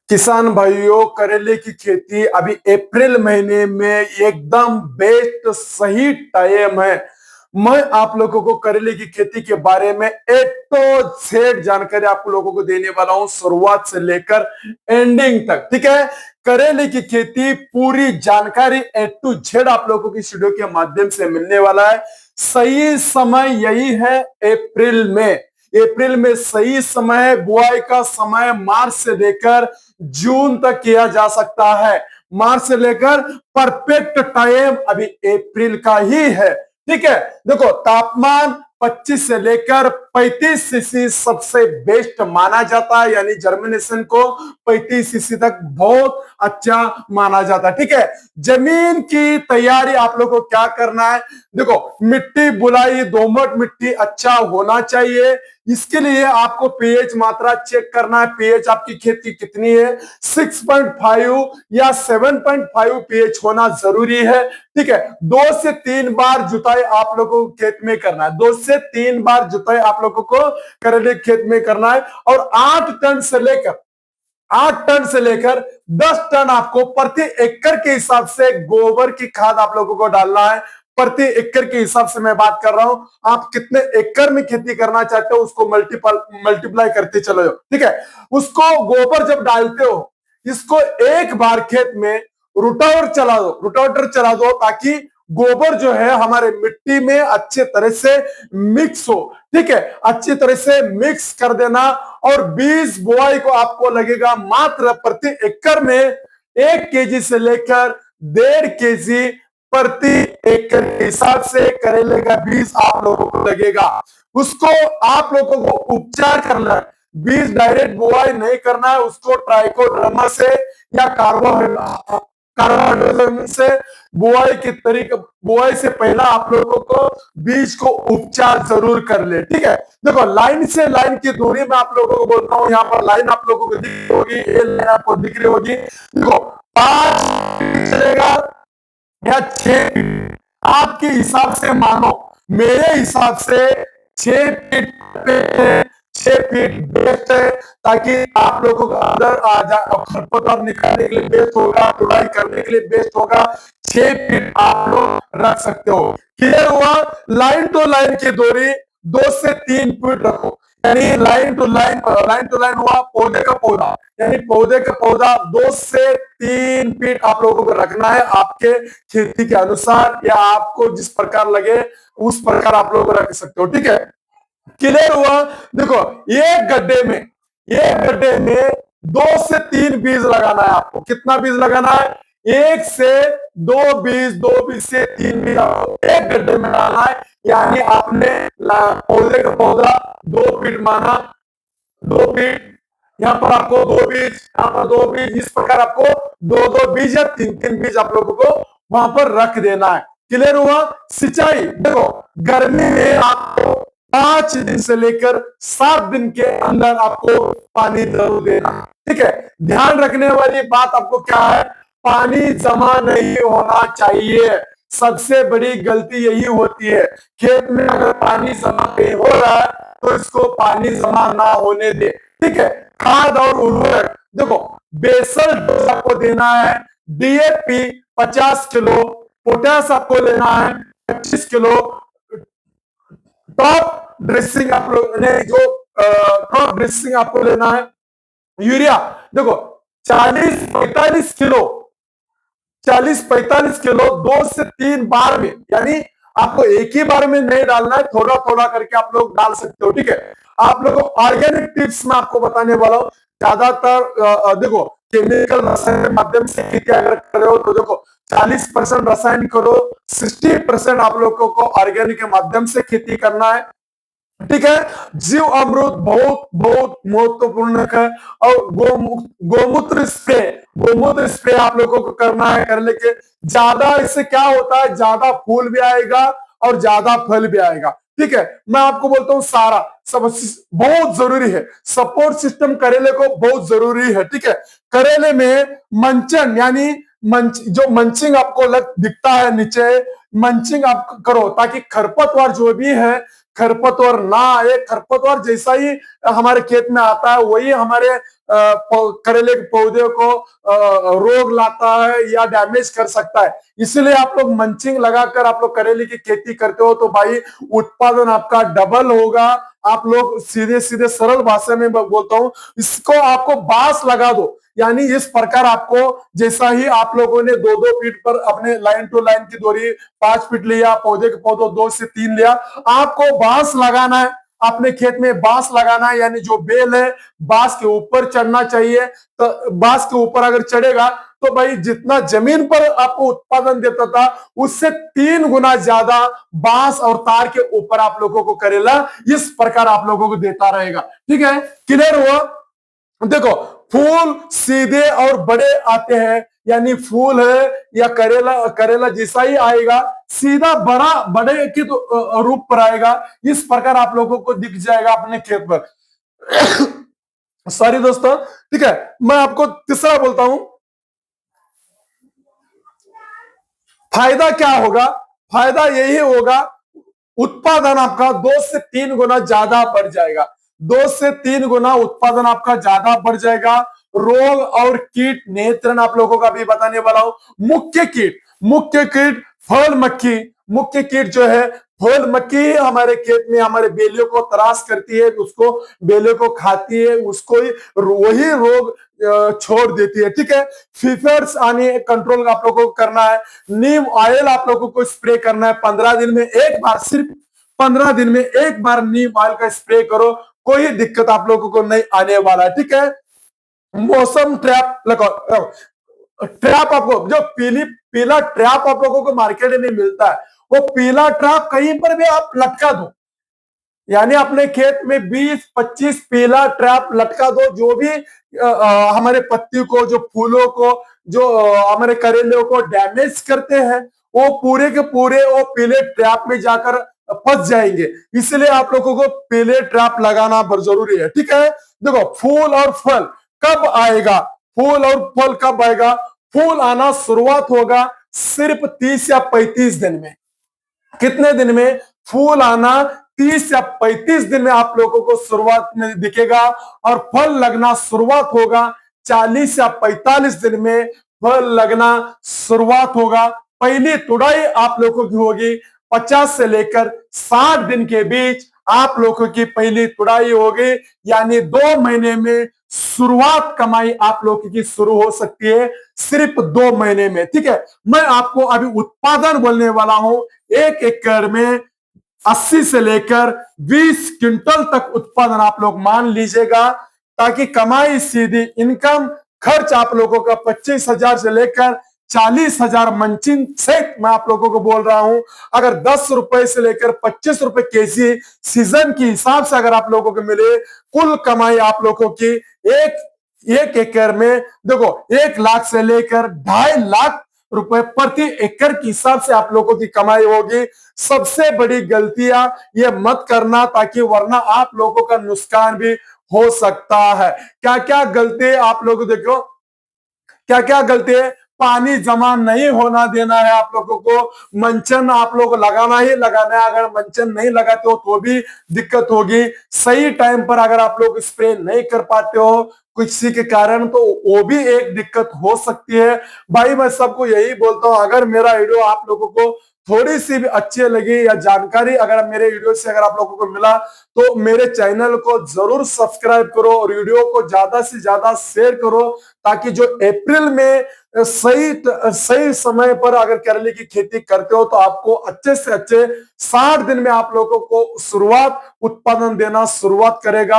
किसान भाइयों, करेले की खेती अभी अप्रैल महीने में एकदम बेस्ट सही टाइम है। मैं आप लोगों को करेले की खेती के बारे में ए टू जेड जानकारी आप लोगों को देने वाला हूं, शुरुआत से लेकर एंडिंग तक। ठीक है, करेले की खेती पूरी जानकारी ए टू जेड आप लोगों की इस वीडियो के माध्यम से मिलने वाला है। सही समय यही है, अप्रैल में। अप्रैल में सही समय, बुआई का समय मार्च से लेकर जून तक किया जा सकता है। मार्च से लेकर परफेक्ट टाइम अभी अप्रैल का ही है। ठीक है, देखो तापमान 25 से लेकर 35 सीसी सबसे बेस्ट माना जाता है, यानी जर्मिनेशन को 35 सीसी तक बहुत अच्छा माना जाता है। ठीक है, जमीन की तैयारी आप लोग को क्या करना है, देखो मिट्टी बुलाई दोमट मिट्टी अच्छा होना चाहिए। इसके लिए आपको पीएच मात्रा चेक करना है, पीएच आपकी खेत की कितनी है, 6.5 या 7.5 पीएच होना जरूरी है। ठीक है, 2 से 3 बार जुताई आप लोगों को खेत में करना है, 2 से 3 बार जुताई आप लोगों को करेले खेत में करना है। और 8 टन से लेकर 10 टन आपको प्रति एकड़ के हिसाब से गोबर की खाद आप लोगों को डालना है। प्रति एकड़ के हिसाब से मैं बात कर रहा हूं, आप कितने एकड़ में खेती करना चाहते हो उसको मल्टीप्लाई करते चलो। ठीक है, उसको गोबर जब डालते हो, इसको एक बार खेत में रोटावेटर चला दो ताकि गोबर जो है हमारे मिट्टी में अच्छे तरह से मिक्स हो। ठीक है, अच्छी तरह से मिक्स कर देना। और बीज बुआई को आपको लगेगा मात्र प्रति एकड़ में 1 केजी से लेकर 1.5 केजी प्रति एकड़ के हिसाब से करेले का बीज आप लोगों को लगेगा। उसको आप लोगों को उपचार करना है, बीज डायरेक्ट बुआई नहीं करना है, उसको ट्राइकोडर्मा से या कार्बोहाइड्रोजन से बुआई से पहला आप लोगों को बीज को उपचार जरूर कर ले। ठीक है, देखो लाइन से लाइन की दूरी में आप लोगों को बोल रहा हूं, यहाँ पर लाइन आप लोगों को दिख रही होगी, ये लाइन आपको दिख रही होगी। देखो 5 चलेगा या 6 आपके हिसाब से मानो, मेरे हिसाब से 6 फीट पे 6 फीट बेस्ट है, ताकि आप लोगों को अंदर आ जा खरपतवार निकालने के लिए बेस्ट होगा, तुड़ाई करने के लिए बेस्ट होगा। 6 फीट आप लोग रख सकते हो। क्लियर हुआ? लाइन टू लाइन की दूरी 2 से 3 फीट रखो, यानी लाइन टू लाइन हुआ पौधे का पौधा, यानी पौधे का पौधा 2 से 3 फीट आप लोगों को रखना है, आपके खेती के अनुसार या आपको जिस प्रकार लगे उस प्रकार आप लोग रख सकते हो। ठीक है, क्लियर हुआ? देखो एक गड्ढे में 2 से 3 बीज लगाना है आपको। कितना बीज लगाना है? 1 से 2 बीज, 2 बीज से 3 बीज आपको एक गड्ढे में डालना है। यानी आपने पौधे का पौधा 2 फीट माना, 2 फीट, यहाँ पर आपको 2 बीज, यहाँ पर 2 बीज, इस प्रकार आपको 2-2 बीज या 3-3 बीज आप लोगों को वहां पर रख देना है। क्लियर हुआ? सिंचाई देखो, गर्मी में आपको 5 दिन से लेकर 7 दिन के अंदर आपको पानी जरूर देना। ठीक है, ध्यान रखने वाली बात आपको क्या है, पानी जमा नहीं होना चाहिए। सबसे बड़ी गलती यही होती है, खेत में अगर पानी जमा नहीं हो रहा है तो इसको पानी जमा ना होने दे। ठीक है, खाद और उर्वरक देखो, बेसल डोज आपको देना है, डीएपी 50 किलो, पोटास आपको लेना है 25 किलो, टॉप ड्रेसिंग आप लोग ने जो टॉप ड्रेसिंग आपको लेना है। यूरिया देखो 40-45 किलो, 40-45 किलो 2 से 3 बार में, यानी आपको एक ही बार में नहीं डालना है, थोड़ा थोड़ा करके आप लोग डाल सकते हो। ठीक है, आप लोगों को ऑर्गेनिक टिप्स में आपको बताने वाला हूं। ज्यादातर देखो केमिकल रसायन के माध्यम से खेती अगर कर रहे हो तो देखो 40% रसायन करो, 60% आप लोगों को ऑर्गेनिक के माध्यम से खेती करना है। ठीक है, जीव अमृत बहुत बहुत महत्वपूर्ण है। और गोमूत्र स्प्रे आप लोगों को करना है, कर लेके ज्यादा, इससे क्या होता है, ज्यादा फूल भी आएगा और ज्यादा फल भी आएगा। ठीक है, मैं आपको बोलता हूँ सारा सब बहुत जरूरी है, सपोर्ट सिस्टम करेले को बहुत जरूरी है। ठीक है, करेले में मंचन यानी जो मंचिंग आपको दिखता है नीचे, मंचिंग आप करो ताकि खरपतवार जो भी है, खरपतवार ना आए। खरपतवार जैसा ही हमारे खेत में आता है वही हमारे करेले के पौधे को रोग लाता है या डैमेज कर सकता है। इसलिए आप लोग मंचिंग लगाकर आप लोग करेले की खेती करते हो तो भाई उत्पादन आपका डबल होगा। आप लोग सीधे सीधे सरल भाषा में बोलता हूं, इसको आपको बांस लगा दो। यानी इस प्रकार आपको जैसा ही आप लोगों ने 2-2 फीट पर अपने लाइन टू लाइन की दूरी 5 फीट लिया, पौधे के पौधों 2 से 3 लिया, आपको बांस लगाना है। अपने खेत में बांस लगाना है, यानी जो बेल है बांस के ऊपर चढ़ना चाहिए। तो बांस के ऊपर अगर चढ़ेगा तो भाई जितना जमीन पर आपको उत्पादन देता था उससे 3 गुना ज्यादा बांस और तार के ऊपर आप लोगों को करेला इस प्रकार आप लोगों को देता रहेगा। ठीक है, क्लियर हुआ? देखो, फूल सीधे और बड़े आते हैं, यानी फूल है या करेला, करेला जैसा ही आएगा सीधा बड़ा बड़े के तो रूप पर आएगा। इस प्रकार आप लोगों को दिख जाएगा अपने खेत पर। सॉरी दोस्तों, ठीक है, मैं आपको तीसरा बोलता हूं। फायदा क्या होगा? फायदा यही होगा, उत्पादन आपका 2 से 3 गुना ज्यादा बढ़ जाएगा। 2 से 3 गुना उत्पादन आपका ज्यादा बढ़ जाएगा। रोग और कीट नियंत्रण आप लोगों का भी बताने वाला हूं। मुख्य कीट फल मक्खी। मुख्य कीट जो है फल मक्खी हमारे खेत में हमारे बेलियों को त्रास करती है, उसको बेलियों को खाती है, उसको ही वही रोग छोड़ देती है। ठीक है, फीफर्स आने कंट्रोल आप लोगों को करना है। नीम ऑयल आप लोगों को स्प्रे करना है 15 दिन में एक बार, सिर्फ 15 दिन में एक बार नीम ऑयल का स्प्रे करो, कोई दिक्कत आप लोगों को नहीं आने वाला है। ठीक है, मौसम ट्रैप लगाओ। ट्रैप आपको जो पीला ट्रैप आप लोगों को मार्केट में मिलता है, वो पीला ट्रैप कहीं पर भी आप लटका दो, यानी अपने खेत में 20-25 पीला ट्रैप लटका दो। जो भी हमारे पत्ती को, जो फूलों को, जो हमारे करेले को डैमेज करते हैं, वो पूरे के पूरे वो पीले ट्रैप में जाकर फंस जाएंगे। इसलिए आप लोगों को पीले ट्रैप लगाना बहुत जरूरी है। ठीक है, देखो, फूल और फल कब आएगा? फूल और फल कब आएगा? फूल आना शुरुआत होगा सिर्फ 30 या 35 दिन में। कितने दिन में? फूल आना 30 या 35 दिन में आप लोगों को शुरुआत में दिखेगा, और फल लगना शुरुआत होगा 40 या 45 दिन में। फल लगना शुरुआत होगा। पहली तुड़ाई आप लोगों की होगी 50 से लेकर 60 दिन के बीच आप लोगों की पहली तुड़ाई होगी, यानी 2 महीने में शुरुआत कमाई आप लोगों की शुरू हो सकती है, सिर्फ 2 महीने में। ठीक है, मैं आपको अभी उत्पादन बोलने वाला हूं। 1 एकड़ में 80 से लेकर 20 क्विंटल तक उत्पादन आप लोग मान लीजिएगा, ताकि कमाई सीधी इनकम, खर्च आप लोगों का 25,000 से लेकर 40,000 मंचिंग से मैं आप लोगों को बोल रहा हूं। अगर 10 रुपए से लेकर 25 रुपए केजी सीजन के हिसाब से अगर आप लोगों को मिले, कुल कमाई आप लोगों की एक एकड़ में देखो 1 लाख से लेकर 2.5 लाख रुपए प्रति एकड़ के हिसाब से आप लोगों की कमाई होगी। सबसे बड़ी गलतियां ये मत करना, ताकि वरना आप लोगों का नुकसान भी हो सकता है। क्या क्या गलती आप लोग देखो, क्या क्या गलती है? पानी जमा नहीं होना देना है आप लोगों को। मंचन आप लोग लगाना ही लगाना है। अगर मंचन नहीं लगाते हो तो भी दिक्कत होगी। सही टाइम पर अगर आप लोग स्प्रे नहीं कर पाते हो किसी के कारण, तो वो भी एक दिक्कत हो सकती है। भाई मैं सबको यही बोलता हूं, अगर मेरा वीडियो आप लोगों को थोड़ी सी भी अच्छी लगी या जानकारी अगर मेरे वीडियो से अगर आप लोगों को मिला, तो मेरे चैनल को जरूर सब्सक्राइब करो और वीडियो को ज्यादा से ज्यादा शेयर करो, ताकि जो अप्रैल में सही समय पर अगर करेले की खेती करते हो तो आपको अच्छे से अच्छे 60 दिन में आप लोगों को शुरुआत उत्पादन देना शुरुआत करेगा।